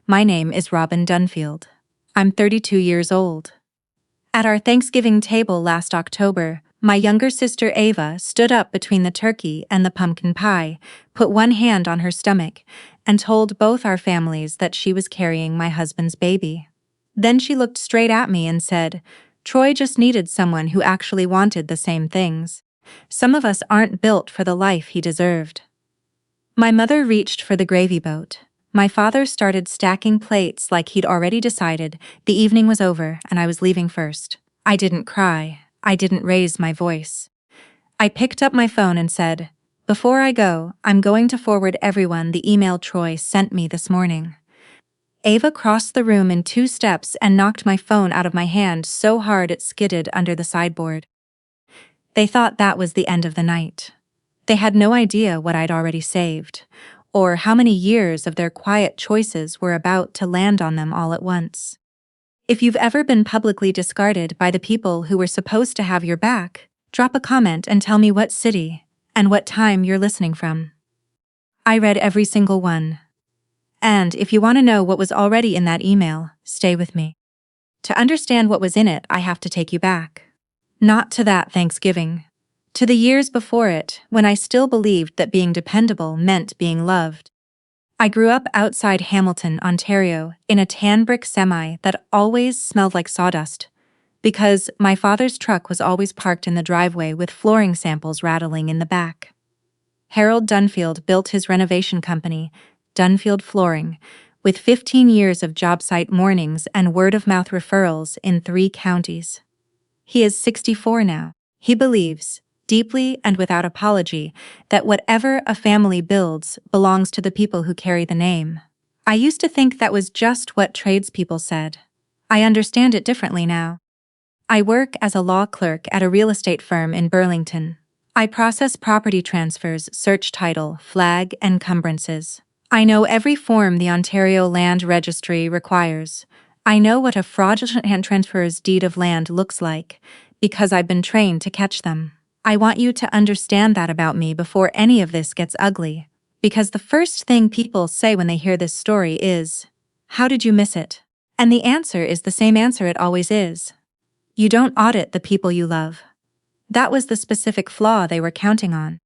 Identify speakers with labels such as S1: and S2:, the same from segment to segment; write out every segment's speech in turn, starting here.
S1: My name is Robin Dunfield. I'm 32 years old. At our Thanksgiving table last October, my younger sister Ava stood up between the turkey and the pumpkin pie, put one hand on her stomach, and told both our families that she was carrying my husband's baby. Then she looked straight at me and said, "Troy just needed someone who actually wanted the same things. Some of us aren't built for the life he deserved." My mother reached for the gravy boat. My father started stacking plates like he'd already decided the evening was over and I was leaving first. I didn't cry. I didn't raise my voice. I picked up my phone and said, "Before I go, I'm going to forward everyone the email Troy sent me this morning." Ava crossed the room in 2 steps and knocked my phone out of my hand so hard it skidded under the sideboard. They thought that was the end of the night. They had no idea what I'd already saved, or how many years of their quiet choices were about to land on them all at once. If you've ever been publicly discarded by the people who were supposed to have your back, drop a comment and tell me what city and what time you're listening from. I read every single one. And if you want to know what was already in that email, stay with me. To understand what was in it, I have to take you back. Not to that Thanksgiving. To the years before it, when I still believed that being dependable meant being loved. I grew up outside Hamilton, Ontario, in a tan brick semi that always smelled like sawdust, because my father's truck was always parked in the driveway with flooring samples rattling in the back. Harold Dunfield built his renovation company, Dunfield Flooring, with 15 years of job site mornings and word-of-mouth referrals in 3 counties. He is 64 now. He believes, deeply and without apology, that whatever a family builds belongs to the people who carry the name. I used to think that was just what tradespeople said. I understand it differently now. I work as a law clerk at a real estate firm in Burlington. I process property transfers, search title, flag, encumbrances. I know every form the Ontario Land Registry requires. I know what a fraudulent transfer's deed of land looks like, because I've been trained to catch them. I want you to understand that about me before any of this gets ugly, because the first thing people say when they hear this story is, "How did you miss it?" And the answer is the same answer it always is. You don't audit the people you love. That was the specific flaw they were counting on.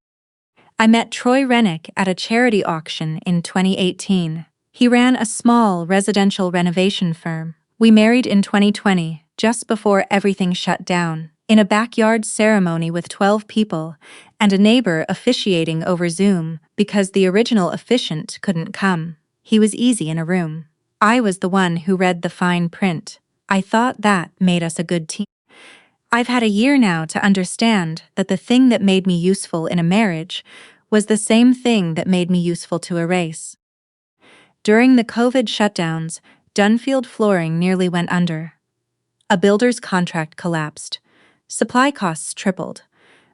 S1: I met Troy Rennick at a charity auction in 2018. He ran a small residential renovation firm. We married in 2020, just before everything shut down, in a backyard ceremony with 12 people, and a neighbor officiating over Zoom because the original officiant couldn't come. He was easy in a room. I was the one who read the fine print. I thought that made us a good team. I've had a year now to understand that the thing that made me useful in a marriage was the same thing that made me useful to a race. During the COVID shutdowns, Dunfield Flooring nearly went under. A builder's contract collapsed. Supply costs tripled.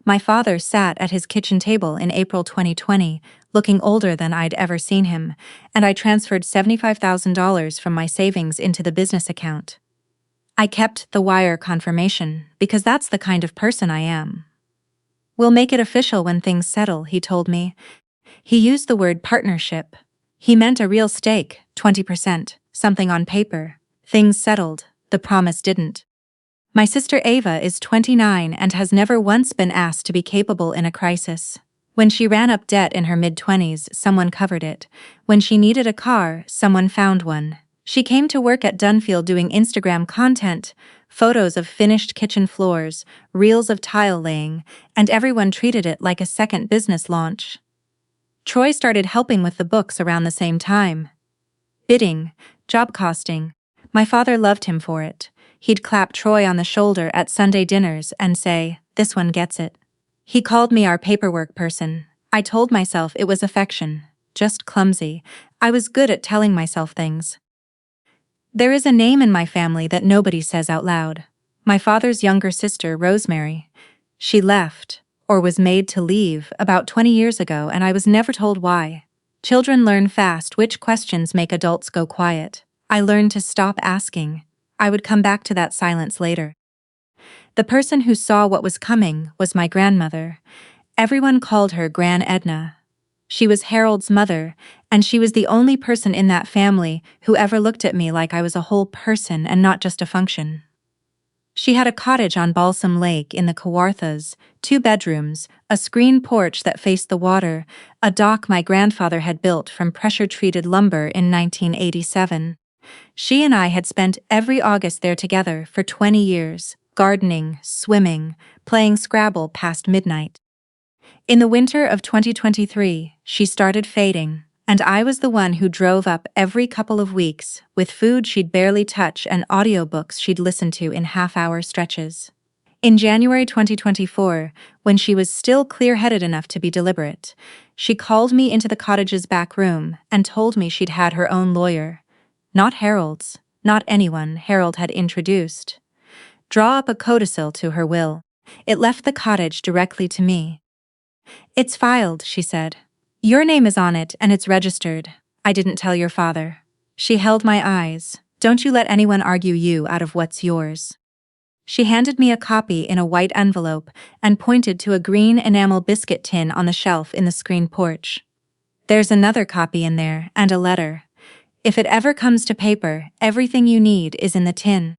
S1: My father sat at his kitchen table in April 2020, looking older than I'd ever seen him, and I transferred $75,000 from my savings into the business account. I kept the wire confirmation, because that's the kind of person I am. "We'll make it official when things settle," he told me. He used the word partnership. He meant a real stake, 20%, something on paper. Things settled, the promise didn't. My sister Ava is 29 and has never once been asked to be capable in a crisis. When she ran up debt in her mid-20s, someone covered it. When she needed a car, someone found one. She came to work at Dunfield doing Instagram content, photos of finished kitchen floors, reels of tile laying, and everyone treated it like a second business launch. Troy started helping with the books around the same time. Bidding, job costing. My father loved him for it. He'd clap Troy on the shoulder at Sunday dinners and say, "This one gets it." He called me our paperwork person. I told myself it was affection, just clumsy. I was good at telling myself things. There is a name in my family that nobody says out loud. My father's younger sister, Rosemary. She left, or was made to leave, about 20 years ago, and I was never told why. Children learn fast which questions make adults go quiet. I learned to stop asking. I would come back to that silence later. The person who saw what was coming was my grandmother. Everyone called her Gran Edna. She was Harold's mother, and she was the only person in that family who ever looked at me like I was a whole person and not just a function. She had a cottage on Balsam Lake in the Kawarthas, 2 bedrooms, a screen porch that faced the water, a dock my grandfather had built from pressure-treated lumber in 1987. She and I had spent every August there together for 20 years, gardening, swimming, playing Scrabble past midnight. In the winter of 2023, she started fading, and I was the one who drove up every couple of weeks with food she'd barely touch and audiobooks she'd listen to in half-hour stretches. In January 2024, when she was still clear-headed enough to be deliberate, she called me into the cottage's back room and told me she'd had her own lawyer. Not Harold's, not anyone Harold had introduced. Draw up a codicil to her will. It left the cottage directly to me. "It's filed," she said. "Your name is on it and it's registered. I didn't tell your father." She held my eyes. "Don't you let anyone argue you out of what's yours." She handed me a copy in a white envelope and pointed to a green enamel biscuit tin on the shelf in the screen porch. "There's another copy in there and a letter. If it ever comes to paper, everything you need is in the tin."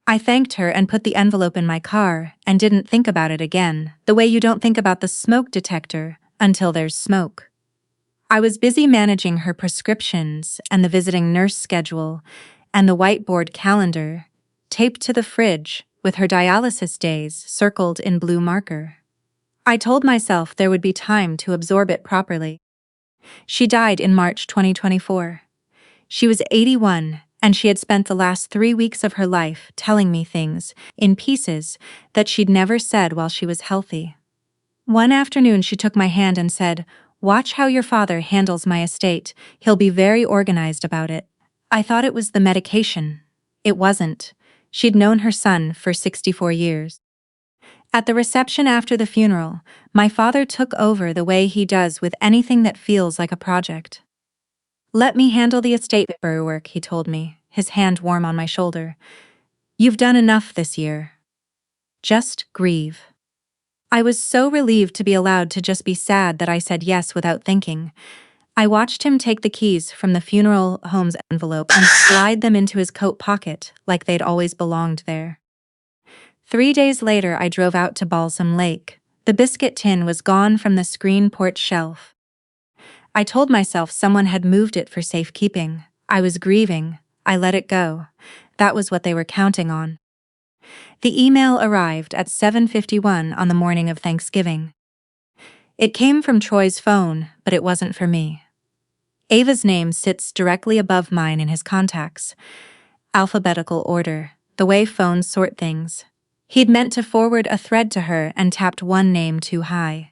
S1: I thanked her and put the envelope in my car and didn't think about it again, the way you don't think about the smoke detector until there's smoke. I was busy managing her prescriptions and the visiting nurse schedule and the whiteboard calendar, taped to the fridge with her dialysis days circled in blue marker. I told myself there would be time to absorb it properly. She died in March 2024. She was 81, and she had spent the last 3 weeks of her life telling me things, in pieces, that she'd never said while she was healthy. One afternoon she took my hand and said, "Watch how your father handles my estate. He'll be very organized about it." I thought it was the medication. It wasn't. She'd known her son for 64 years. At the reception after the funeral, my father took over the way he does with anything that feels like a project. "Let me handle the estate paperwork," he told me, his hand warm on my shoulder. "You've done enough this year. Just grieve." I was so relieved to be allowed to just be sad that I said yes without thinking. I watched him take the keys from the funeral home's envelope and slide them into his coat pocket like they'd always belonged there. 3 days later, I drove out to Balsam Lake. The biscuit tin was gone from the screen porch shelf. I told myself someone had moved it for safekeeping. I was grieving. I let it go. That was what they were counting on. The email arrived at 7:51 on the morning of Thanksgiving. It came from Troy's phone, but it wasn't for me. Ava's name sits directly above mine in his contacts. Alphabetical order, the way phones sort things. He'd meant to forward a thread to her and tapped one name too high.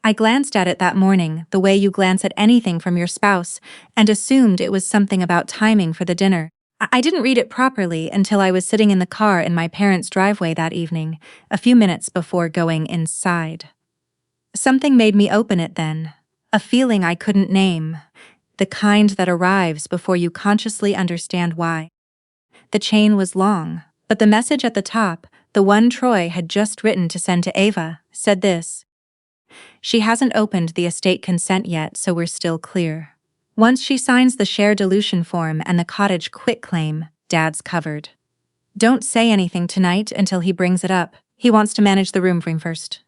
S1: I glanced at it that morning, the way you glance at anything from your spouse, and assumed it was something about timing for the dinner. I didn't read it properly until I was sitting in the car in my parents' driveway that evening, a few minutes before going inside. Something made me open it then, a feeling I couldn't name, the kind that arrives before you consciously understand why. The chain was long, but the message at the top, the one Troy had just written to send to Ava, said this: "She hasn't opened the estate consent yet, so we're still clear. Once she signs the share dilution form and the cottage quitclaim, Dad's covered. Don't say anything tonight until he brings it up. He wants to manage the room first.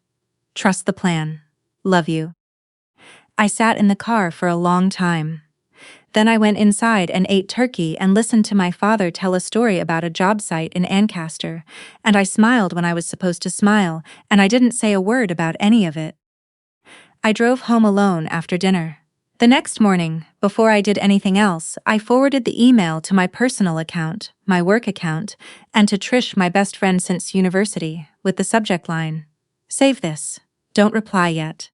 S1: Trust the plan. Love you." I sat in the car for a long time. Then I went inside and ate turkey and listened to my father tell a story about a job site in Ancaster, and I smiled when I was supposed to smile, and I didn't say a word about any of it. I drove home alone after dinner. The next morning, before I did anything else, I forwarded the email to my personal account, my work account, and to Trish, my best friend since university, with the subject line, "Save this. Don't reply yet."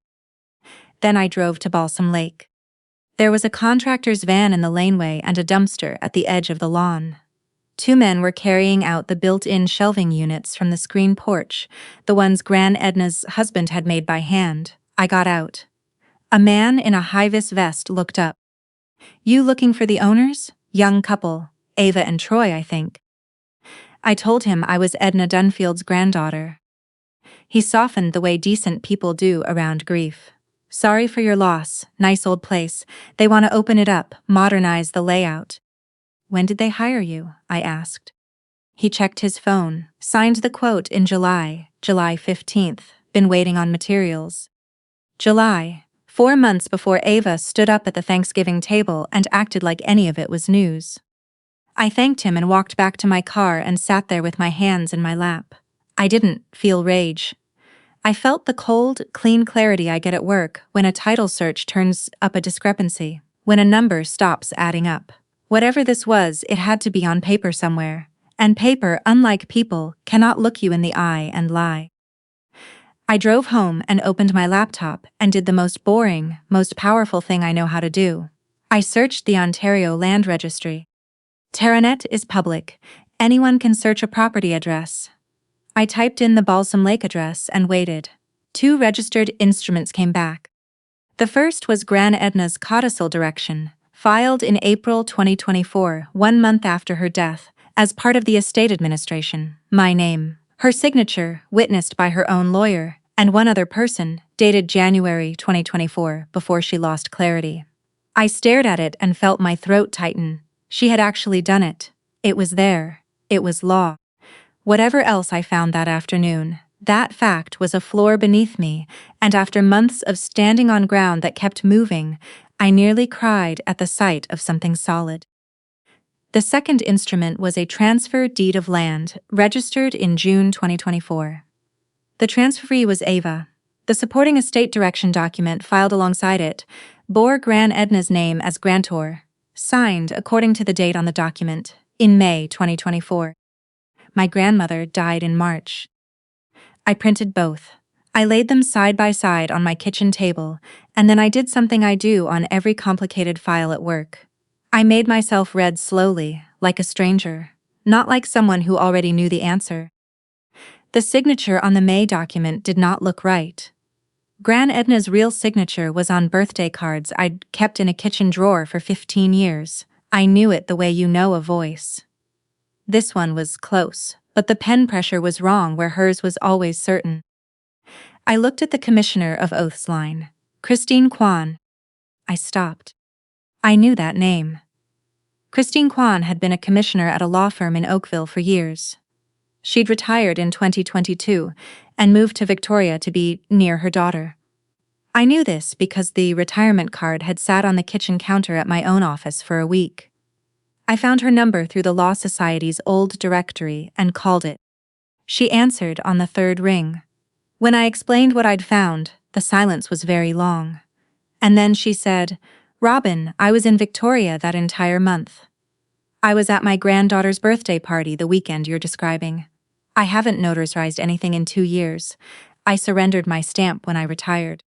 S1: Then I drove to Balsam Lake. There was a contractor's van in the laneway and a dumpster at the edge of the lawn. 2 men were carrying out the built-in shelving units from the screen porch, the ones Gran Edna's husband had made by hand. I got out. A man in a high-vis vest looked up. "You looking for the owners? Young couple, Ava and Troy, I think." I told him I was Edna Dunfield's granddaughter. He softened the way decent people do around grief. Sorry for your loss, nice old place. They want to open it up, modernize the layout. When did they hire you? I asked. He checked his phone, signed the quote in July 15th, been waiting on materials. July, 4 months before Ava stood up at the Thanksgiving table and acted like any of it was news. I thanked him and walked back to my car and sat there with my hands in my lap. I didn't feel rage. I felt the cold, clean clarity I get at work when a title search turns up a discrepancy, when a number stops adding up. Whatever this was, it had to be on paper somewhere, and paper, unlike people, cannot look you in the eye and lie. I drove home and opened my laptop and did the most boring, most powerful thing I know how to do. I searched the Ontario Land Registry. Terranet is public. Anyone can search a property address. I typed in the Balsam Lake address and waited. 2 registered instruments came back. The first was Gran Edna's codicil direction, filed in April 2024, 1 month after her death, as part of the estate administration. My name, her signature, witnessed by her own lawyer, and one other person, dated January 2024, before she lost clarity. I stared at it and felt my throat tighten. She had actually done it. It was there. It was law. Whatever else I found that afternoon, that fact was a floor beneath me, and after months of standing on ground that kept moving, I nearly cried at the sight of something solid. The second instrument was a transfer deed of land, registered in June 2024. The transferee was Ava. The supporting estate direction document filed alongside it bore Gran Edna's name as grantor, signed according to the date on the document, in May 2024. My grandmother died in March. I printed both. I laid them side by side on my kitchen table, and then I did something I do on every complicated file at work. I made myself read slowly, like a stranger, not like someone who already knew the answer. The signature on the May document did not look right. Gran Edna's real signature was on birthday cards I'd kept in a kitchen drawer for 15 years. I knew it the way you know a voice. This one was close, but the pen pressure was wrong where hers was always certain. I looked at the Commissioner of Oaths line, Christine Kwan. I stopped. I knew that name. Christine Kwan had been a commissioner at a law firm in Oakville for years. She'd retired in 2022 and moved to Victoria to be near her daughter. I knew this because the retirement card had sat on the kitchen counter at my own office for a week. I found her number through the Law Society's old directory and called it. She answered on the 3rd ring. When I explained what I'd found, the silence was very long. And then she said, "Robin, I was in Victoria that entire month. I was at my granddaughter's birthday party the weekend you're describing. I haven't notarized anything in 2 years. I surrendered my stamp when I retired."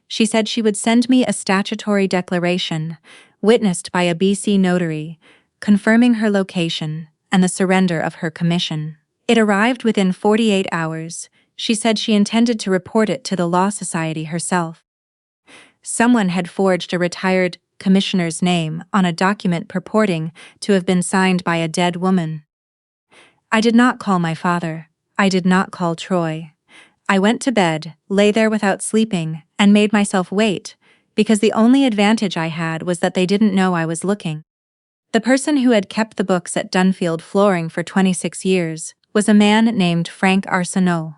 S1: She said she would send me a statutory declaration, witnessed by a BC notary, confirming her location and the surrender of her commission. It arrived within 48 hours. She said she intended to report it to the Law Society herself. Someone had forged a retired commissioner's name on a document purporting to have been signed by a dead woman. I did not call my father. I did not call Troy. I went to bed, lay there without sleeping, and made myself wait, because the only advantage I had was that they didn't know I was looking. The person who had kept the books at Dunfield Flooring for 26 years was a man named Frank Arsenault.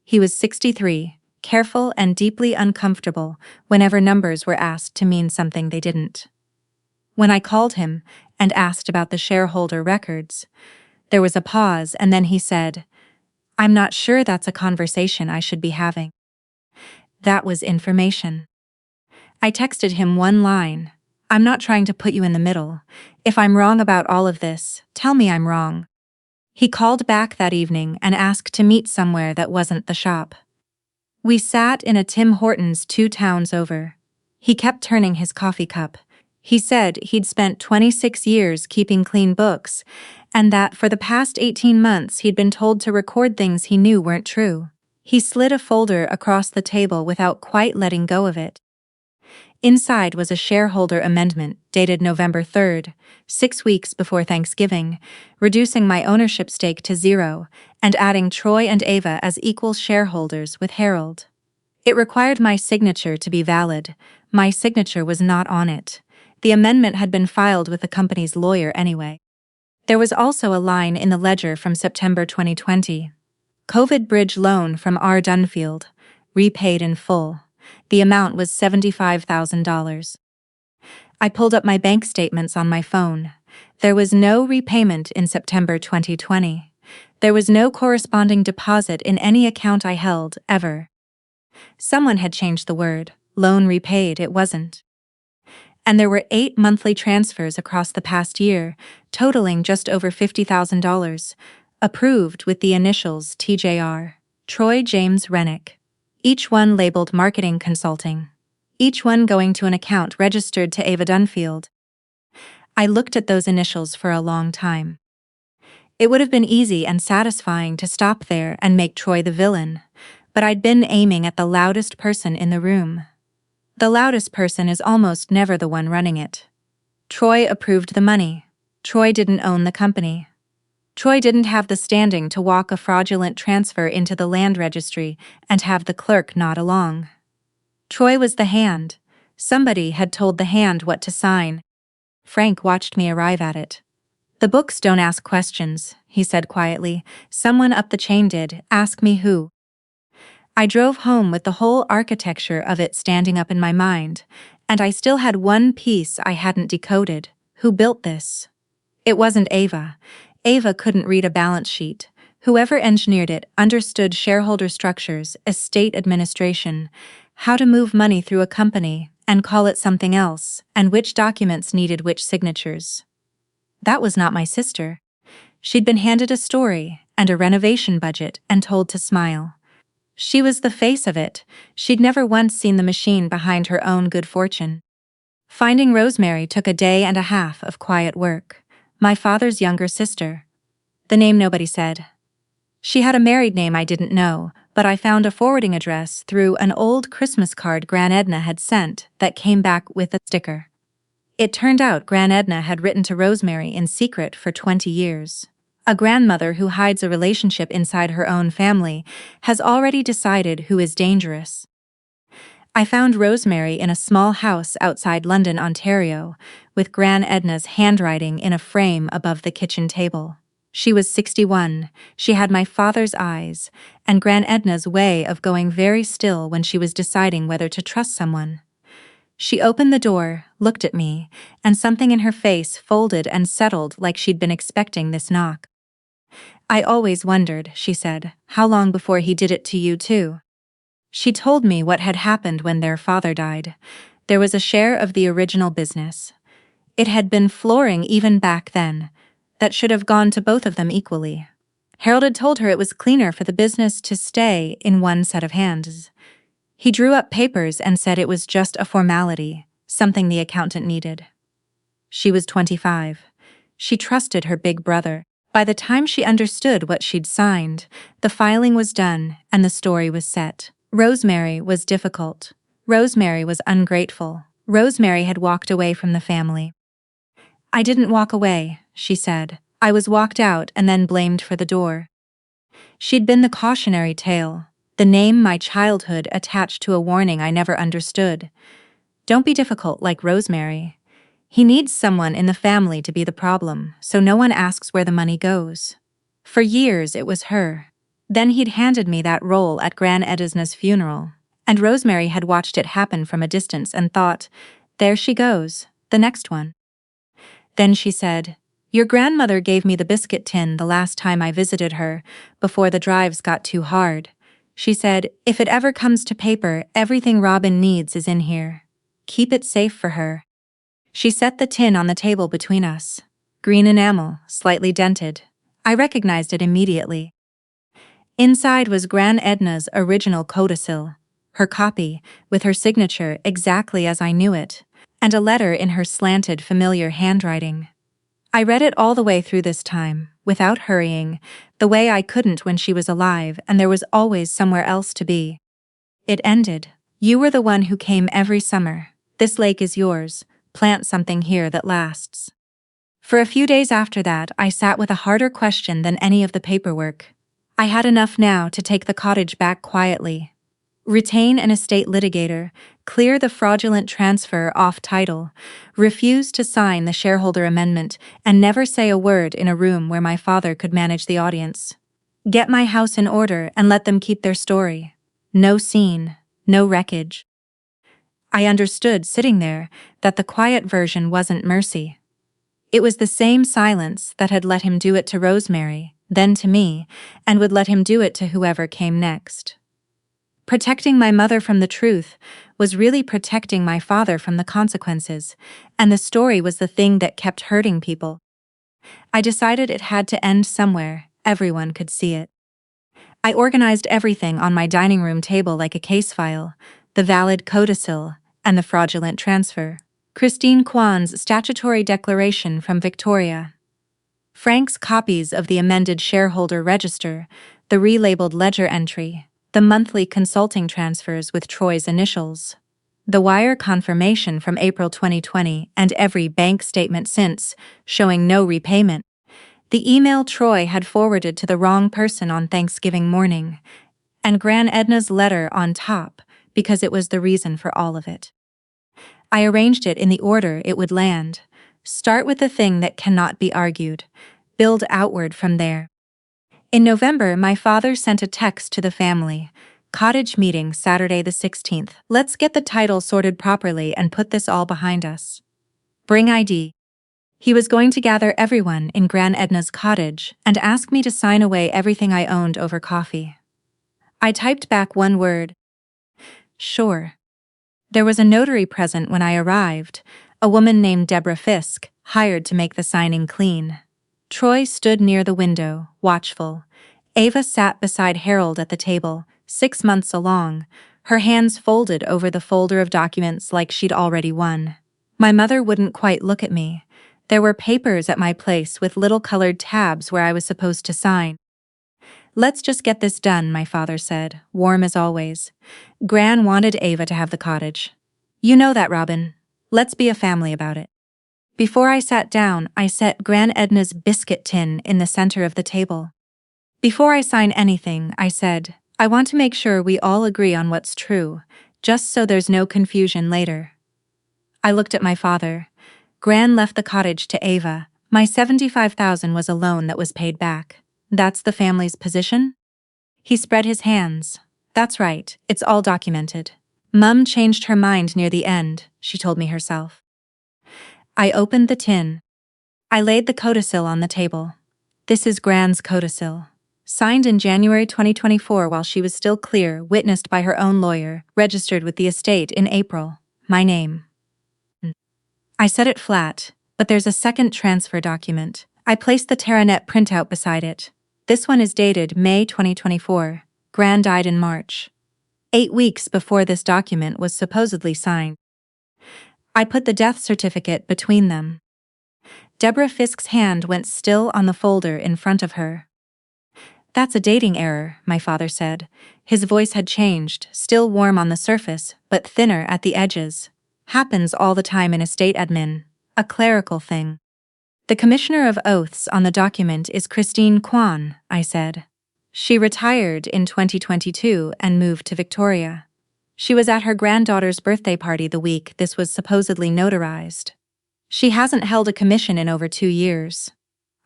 S1: He was 63, careful and deeply uncomfortable whenever numbers were asked to mean something they didn't. When I called him and asked about the shareholder records, there was a pause and then he said, "I'm not sure that's a conversation I should be having." That was information. I texted him one line, "I'm not trying to put you in the middle. If I'm wrong about all of this, tell me I'm wrong." He called back that evening and asked to meet somewhere that wasn't the shop. We sat in a Tim Hortons 2 towns over. He kept turning his coffee cup. He said he'd spent 26 years keeping clean books, and that for the past 18 months he'd been told to record things he knew weren't true. He slid a folder across the table without quite letting go of it. Inside was a shareholder amendment dated November 3rd, 6 weeks before Thanksgiving, reducing my ownership stake to 0 and adding Troy and Ava as equal shareholders with Harold. It required my signature to be valid. My signature was not on it. The amendment had been filed with the company's lawyer anyway. There was also a line in the ledger from September 2020. COVID bridge loan from R. Dunfield. Repaid in full. The amount was $75,000. I pulled up my bank statements on my phone. There was no repayment in September 2020. There was no corresponding deposit in any account I held, ever. Someone had changed the word. Loan repaid, it wasn't. And there were 8 monthly transfers across the past year, totaling just over $50,000, approved with the initials TJR, Troy James Rennick. Each one labeled marketing consulting. Each one going to an account registered to Ava Dunfield. I looked at those initials for a long time. It would have been easy and satisfying to stop there and make Troy the villain, but I'd been aiming at the loudest person in the room. The loudest person is almost never the one running it. Troy approved the money. Troy didn't own the company. Troy didn't have the standing to walk a fraudulent transfer into the land registry and have the clerk nod along. Troy was the hand. Somebody had told the hand what to sign. Frank watched me arrive at it. "The books don't ask questions," he said quietly. "Someone up the chain did. Ask me who." I drove home with the whole architecture of it standing up in my mind, and I still had one piece I hadn't decoded. Who built this? It wasn't Ava. Ava couldn't read a balance sheet. Whoever engineered it understood shareholder structures, estate administration, how to move money through a company and call it something else, and which documents needed which signatures. That was not my sister. She'd been handed a story and a renovation budget and told to smile. She was the face of it. She'd never once seen the machine behind her own good fortune. Finding Rosemary took a day and a half of quiet work. My father's younger sister. The name nobody said. She had a married name I didn't know, but I found a forwarding address through an old Christmas card Gran Edna had sent that came back with a sticker. It turned out Gran Edna had written to Rosemary in secret for 20 years. A grandmother who hides a relationship inside her own family has already decided who is dangerous. I found Rosemary in a small house outside London, Ontario, with Gran Edna's handwriting in a frame above the kitchen table. She was 61, she had my father's eyes, and Gran Edna's way of going very still when she was deciding whether to trust someone. She opened the door, looked at me, and something in her face folded and settled like she'd been expecting this knock. "I always wondered," she said, "how long before he did it to you too." She told me what had happened when their father died. There was a share of the original business. It had been flooring even back then. That should have gone to both of them equally. Harold had told her it was cleaner for the business to stay in one set of hands. He drew up papers and said it was just a formality, something the accountant needed. She was 25. She trusted her big brother. By the time she understood what she'd signed, the filing was done and the story was set. Rosemary was difficult. Rosemary was ungrateful. Rosemary had walked away from the family. "I didn't walk away," she said. "I was walked out and then blamed for the door." She'd been the cautionary tale, the name my childhood attached to a warning I never understood. Don't be difficult like Rosemary. He needs someone in the family to be the problem, so no one asks where the money goes. For years it was her. Then he'd handed me that role at Gran Edna's funeral, and Rosemary had watched it happen from a distance and thought, "There she goes, the next one." Then she said, "Your grandmother gave me the biscuit tin the last time I visited her, before the drives got too hard. She said, if it ever comes to paper, everything Robin needs is in here. Keep it safe for her." She set the tin on the table between us. Green enamel, slightly dented. I recognized it immediately. Inside was Gran Edna's original codicil, her copy, with her signature exactly as I knew it, and a letter in her slanted, familiar handwriting. I read it all the way through this time, without hurrying, the way I couldn't when she was alive and there was always somewhere else to be. It ended. "You were the one who came every summer. This lake is yours. Plant something here that lasts." For a few days after that, I sat with a harder question than any of the paperwork. I had enough now to take the cottage back quietly. retain an estate litigator, clear the fraudulent transfer off title, refuse to sign the shareholder amendment, and never say a word in a room where my father could manage the audience. Get my house in order and let them keep their story. No scene, no wreckage. I understood sitting there that the quiet version wasn't mercy. It was the same silence that had let him do it to Rosemary, then to me, and would let him do it to whoever came next. Protecting my mother from the truth was really protecting my father from the consequences, and the story was the thing that kept hurting people. I decided it had to end somewhere, everyone could see it. I organized everything on my dining room table like a case file, the valid codicil, and the fraudulent transfer. Christine Kwan's statutory declaration from Victoria. Frank's copies of the amended shareholder register, the relabeled ledger entry, the monthly consulting transfers with Troy's initials, the wire confirmation from April 2020 and every bank statement since, showing no repayment, the email Troy had forwarded to the wrong person on Thanksgiving morning, and Gran Edna's letter on top because it was the reason for all of it. I arranged it in the order it would land. Start with the thing that cannot be argued. Build outward from there. In November, my father sent a text to the family. Cottage meeting Saturday the 16th. Let's get the title sorted properly and put this all behind us. Bring ID. He was going to gather everyone in Gran Edna's cottage and ask me to sign away everything I owned over coffee. I typed back one word. Sure. There was a notary present when I arrived, a woman named Deborah Fisk, hired to make the signing clean. Troy stood near the window, watchful. Ava sat beside Harold at the table, 6 months along, her hands folded over the folder of documents like she'd already won. My mother wouldn't quite look at me. There were papers at my place with little colored tabs where I was supposed to sign. Let's just get this done, my father said, warm as always. Gran wanted Ava to have the cottage. You know that, Robin. Let's be a family about it. Before I sat down, I set Gran Edna's biscuit tin in the center of the table. Before I sign anything, I said, I want to make sure we all agree on what's true, just so there's no confusion later. I looked at my father. Gran left the cottage to Ava. My $75,000 was a loan that was paid back. That's the family's position? He spread his hands. That's right, it's all documented. Mum changed her mind near the end, she told me herself. I opened the tin. I laid the codicil on the table. This is Gran's codicil. Signed in January 2024 while she was still clear, witnessed by her own lawyer, registered with the estate in April. My name. I set it flat, but there's a second transfer document. I placed the Terranet printout beside it. This one is dated May 2024. Gran died in March. 8 weeks before this document was supposedly signed. I put the death certificate between them. Deborah Fisk's hand went still on the folder in front of her. That's a dating error, my father said. His voice had changed, still warm on the surface, but thinner at the edges. Happens all the time in estate admin. A clerical thing. The commissioner of oaths on the document is Christine Kwan, I said. She retired in 2022 and moved to Victoria. She was at her granddaughter's birthday party the week this was supposedly notarized. She hasn't held a commission in over 2 years.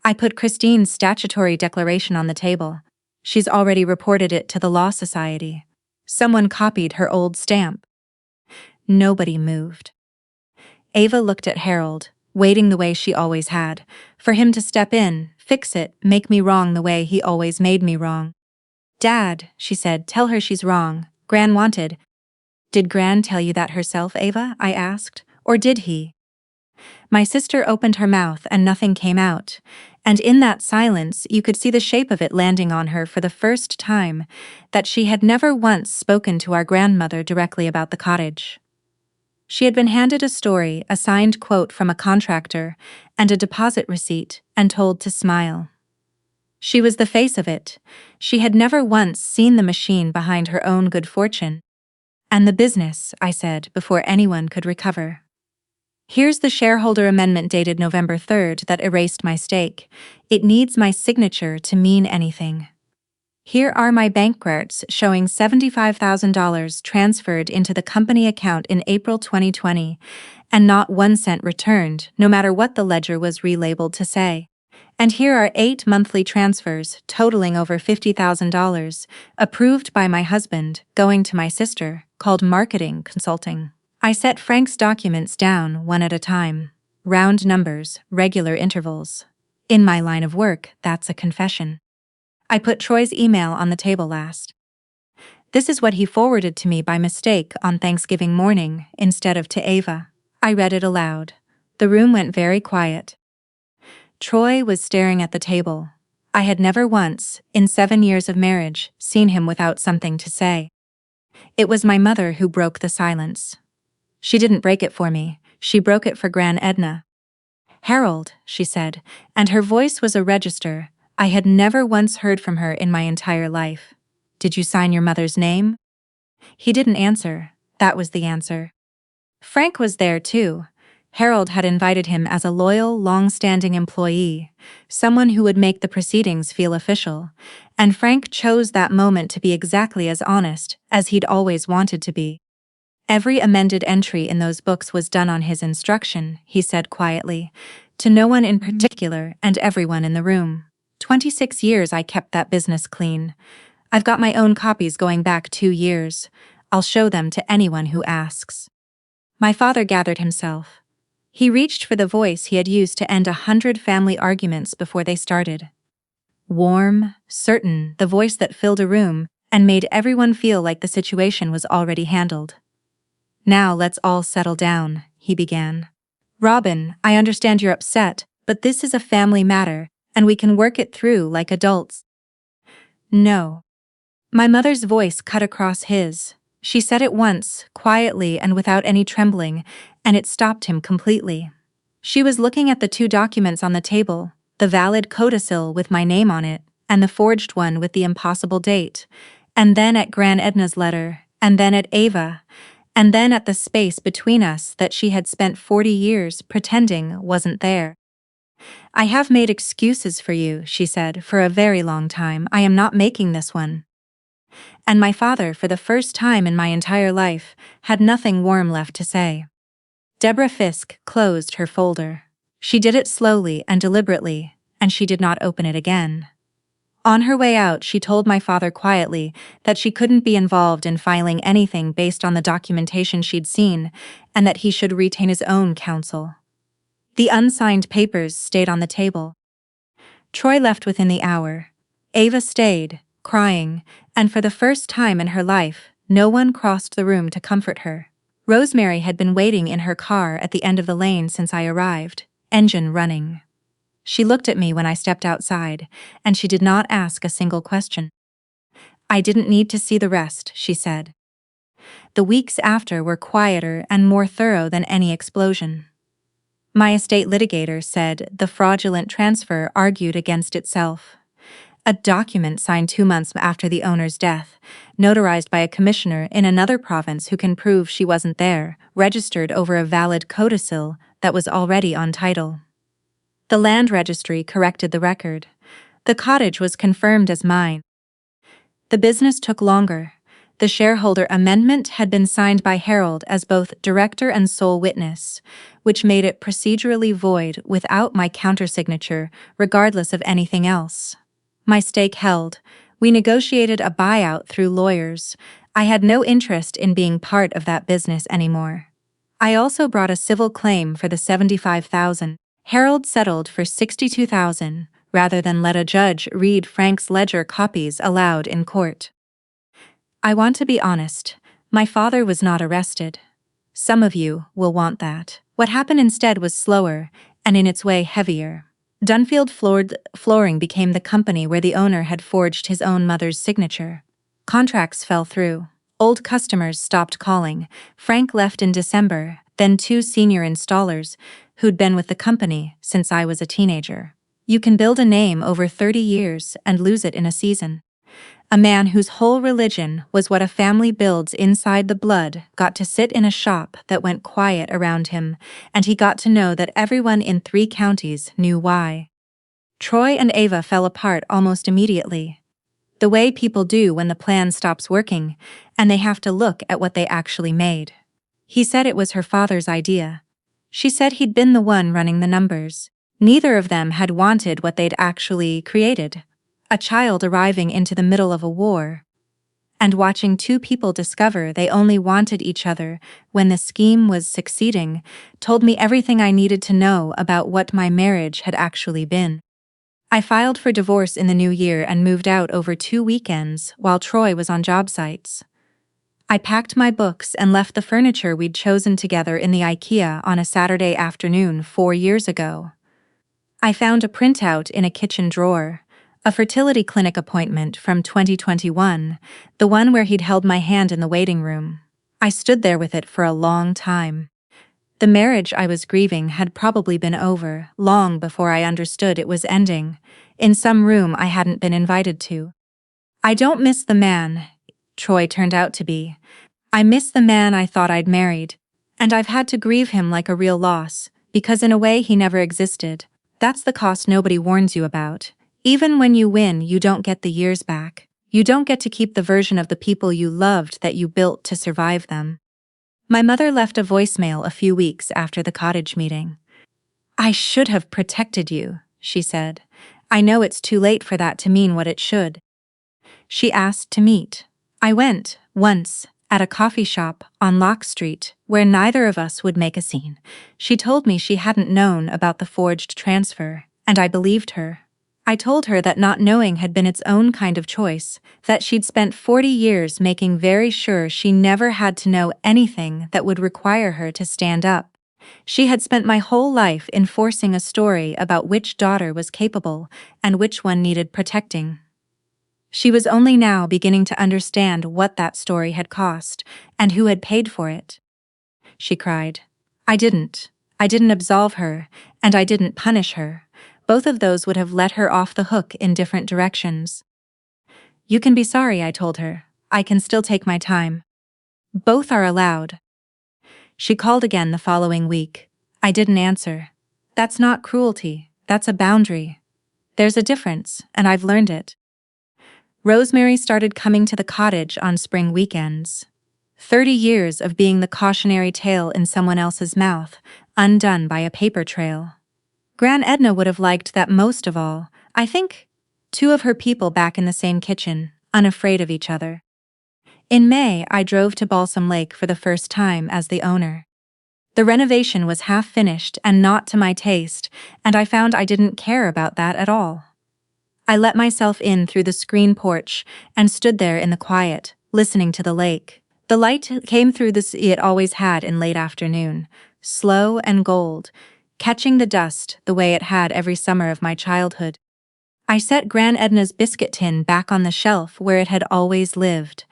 S1: I put Christine's statutory declaration on the table. She's already reported it to the Law Society. Someone copied her old stamp. Nobody moved. Ava looked at Harold, waiting the way she always had, for him to step in, fix it, make me wrong the way he always made me wrong. Dad, she said, tell her she's wrong. Gran wanted. Did Gran tell you that herself, Ava? I asked. Or did he? My sister opened her mouth and nothing came out, and in that silence you could see the shape of it landing on her for the first time, that she had never once spoken to our grandmother directly about the cottage. She had been handed a story, a signed quote from a contractor, and a deposit receipt, and told to smile. She was the face of it. She had never once seen the machine behind her own good fortune. And the business, I said, before anyone could recover. Here's the shareholder amendment dated November 3rd that erased my stake. It needs my signature to mean anything. Here are my bank records showing $75,000 transferred into the company account in April 2020, and not 1 cent returned, no matter what the ledger was relabeled to say. And here are 8 monthly transfers, totaling over $50,000, approved by my husband, going to my sister, called marketing consulting. I set Frank's documents down one at a time. Round numbers, regular intervals. In my line of work, that's a confession. I put Troy's email on the table last. This is what he forwarded to me by mistake on Thanksgiving morning instead of to Ava. I read it aloud. The room went very quiet. Troy was staring at the table. I had never once, in 7 years of marriage, seen him without something to say. It was my mother who broke the silence. She didn't break it for me, she broke it for Gran Edna. "Harold," she said, and her voice was a register. I had never once heard from her in my entire life. "Did you sign your mother's name?" He didn't answer. That was the answer. Frank was there too. Harold had invited him as a loyal, long-standing employee, someone who would make the proceedings feel official, and Frank chose that moment to be exactly as honest as he'd always wanted to be. "Every amended entry in those books was done on his instruction," he said quietly, "to no one in particular and everyone in the room. 26 years I kept that business clean. I've got my own copies going back 2 years. I'll show them to anyone who asks." My father gathered himself. He reached for the voice he had used to end 100 family arguments before they started. Warm, certain, the voice that filled a room and made everyone feel like the situation was already handled. "Now let's all settle down," he began. "Robin, I understand you're upset, but this is a family matter, and we can work it through like adults." "No." My mother's voice cut across his. She said it once, quietly and without any trembling, and it stopped him completely. She was looking at the 2 documents on the table, the valid codicil with my name on it, and the forged one with the impossible date, and then at Gran Edna's letter, and then at Ava, and then at the space between us that she had spent 40 years pretending wasn't there. "I have made excuses for you," she said, "for a very long time. I am not making this one." And my father, for the first time in my entire life, had nothing warm left to say. Deborah Fisk closed her folder. She did it slowly and deliberately, and she did not open it again. On her way out, she told my father quietly that she couldn't be involved in filing anything based on the documentation she'd seen, and that he should retain his own counsel. The unsigned papers stayed on the table. Troy left within the hour. Ava stayed, crying, and for the first time in her life, no one crossed the room to comfort her. Rosemary had been waiting in her car at the end of the lane since I arrived, engine running. She looked at me when I stepped outside, and she did not ask a single question. "I didn't need to see the rest," she said. The weeks after were quieter and more thorough than any explosion. My estate litigator said the fraudulent transfer argued against itself. A document signed 2 months after the owner's death, notarized by a commissioner in another province who can prove she wasn't there, registered over a valid codicil that was already on title. The land registry corrected the record. The cottage was confirmed as mine. The business took longer. The shareholder amendment had been signed by Harold as both director and sole witness, which made it procedurally void without my countersignature, regardless of anything else. My stake held. We negotiated a buyout through lawyers. I had no interest in being part of that business anymore. I also brought a civil claim for the $75,000. Harold settled for $62,000, rather than let a judge read Frank's ledger copies aloud in court. I want to be honest, my father was not arrested. Some of you will want that. What happened instead was slower, and in its way heavier. Dunfield Flooring became the company where the owner had forged his own mother's signature. Contracts fell through. Old customers stopped calling. Frank left in December, then 2 senior installers, who'd been with the company since I was a teenager. You can build a name over 30 years and lose it in a season. A man whose whole religion was what a family builds inside the blood got to sit in a shop that went quiet around him, and he got to know that everyone in 3 counties knew why. Troy and Ava fell apart almost immediately. the way people do when the plan stops working and they have to look at what they actually made. He said it was her father's idea. She said he'd been the one running the numbers. Neither of them had wanted what they'd actually created. A child arriving into the middle of a war. And watching two people discover they only wanted each other when the scheme was succeeding told me everything I needed to know about what my marriage had actually been. I filed for divorce in the new year and moved out over 2 weekends while Troy was on job sites. I packed my books and left the furniture we'd chosen together in the IKEA on a Saturday afternoon 4 years ago. I found a printout in a kitchen drawer, a fertility clinic appointment from 2021, the one where he'd held my hand in the waiting room. I stood there with it for a long time. The marriage I was grieving had probably been over long before I understood it was ending, in some room I hadn't been invited to. I don't miss the man Troy turned out to be. I miss the man I thought I'd married, and I've had to grieve him like a real loss, because in a way he never existed. That's the cost nobody warns you about. Even when you win, you don't get the years back. You don't get to keep the version of the people you loved that you built to survive them. My mother left a voicemail a few weeks after the cottage meeting. "I should have protected you," she said. "I know it's too late for that to mean what it should." She asked to meet. I went, once, at a coffee shop on Lock Street, where neither of us would make a scene. She told me she hadn't known about the forged transfer, and I believed her. I told her that not knowing had been its own kind of choice, that she'd spent 40 years making very sure she never had to know anything that would require her to stand up. She had spent my whole life enforcing a story about which daughter was capable and which one needed protecting. She was only now beginning to understand what that story had cost and who had paid for it. She cried. I didn't absolve her, and I didn't punish her. Both of those would have let her off the hook in different directions. You can be sorry, I told her. I can still take my time. Both are allowed. She called again the following week. I didn't answer. That's not cruelty, that's a boundary. There's a difference, and I've learned it. Rosemary started coming to the cottage on spring weekends. 30 years of being the cautionary tale in someone else's mouth, undone by a paper trail. Gran Edna would have liked that most of all, I think. 2 of her people back in the same kitchen, unafraid of each other. In May, I drove to Balsam Lake for the first time as the owner. The renovation was half finished and not to my taste, and I found I didn't care about that at all. I let myself in through the screen porch and stood there in the quiet, listening to the lake. The light came through the sea it always had in late afternoon, slow and gold, catching the dust the way it had every summer of my childhood. I set Gran Edna's biscuit tin back on the shelf where it had always lived,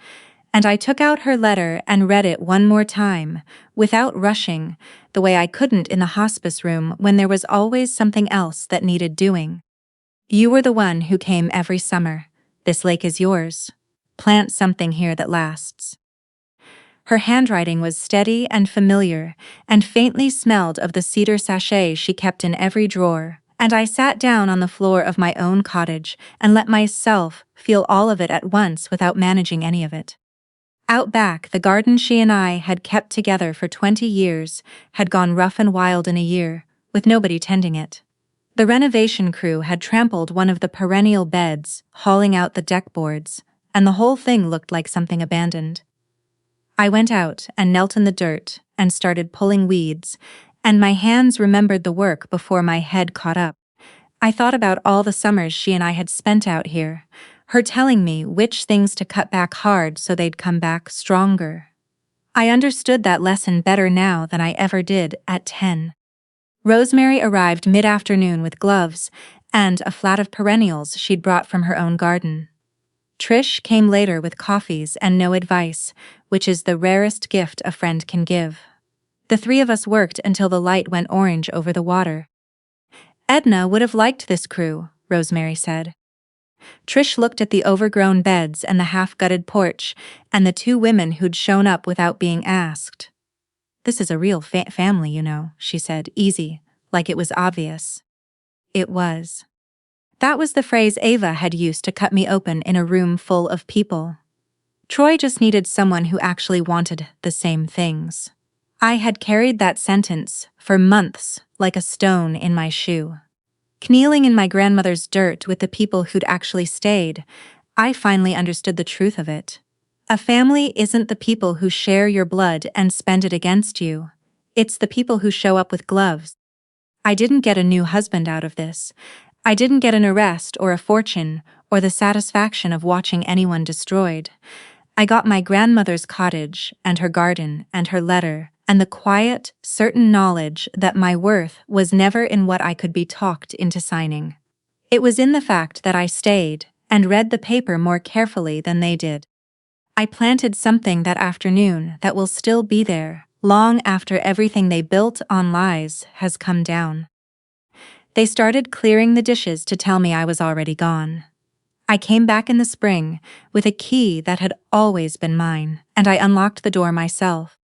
S1: and I took out her letter and read it one more time, without rushing, the way I couldn't in the hospice room when there was always something else that needed doing. You were the one who came every summer. This lake is yours. Plant something here that lasts. Her handwriting was steady and familiar, and faintly smelled of the cedar sachet she kept in every drawer, and I sat down on the floor of my own cottage and let myself feel all of it at once without managing any of it. Out back, the garden she and I had kept together for 20 years had gone rough and wild in a year, with nobody tending it. The renovation crew had trampled one of the perennial beds, hauling out the deck boards, and the whole thing looked like something abandoned. I went out and knelt in the dirt and started pulling weeds, and my hands remembered the work before my head caught up. I thought about all the summers she and I had spent out here, her telling me which things to cut back hard so they'd come back stronger. I understood that lesson better now than I ever did at 10. Rosemary arrived mid-afternoon with gloves and a flat of perennials she'd brought from her own garden. Trish came later with coffees and no advice, which is the rarest gift a friend can give. The 3 of us worked until the light went orange over the water. Edna would have liked this crew, Rosemary said. Trish looked at the overgrown beds and the half-gutted porch and the 2 women who'd shown up without being asked. This is a real family, you know, she said, easy, like it was obvious. It was. That was the phrase Ava had used to cut me open in a room full of people. Troy just needed someone who actually wanted the same things. I had carried that sentence for months like a stone in my shoe. Kneeling in my grandmother's dirt with the people who'd actually stayed, I finally understood the truth of it. A family isn't the people who share your blood and spend it against you. It's the people who show up with gloves. I didn't get a new husband out of this. I didn't get an arrest or a fortune or the satisfaction of watching anyone destroyed. I got my grandmother's cottage and her garden and her letter and the quiet, certain knowledge that my worth was never in what I could be talked into signing. It was in the fact that I stayed and read the paper more carefully than they did. I planted something that afternoon that will still be there long after everything they built on lies has come down. They started clearing the dishes to tell me I was already gone. I came back in the spring with a key that had always been mine, and I unlocked the door myself.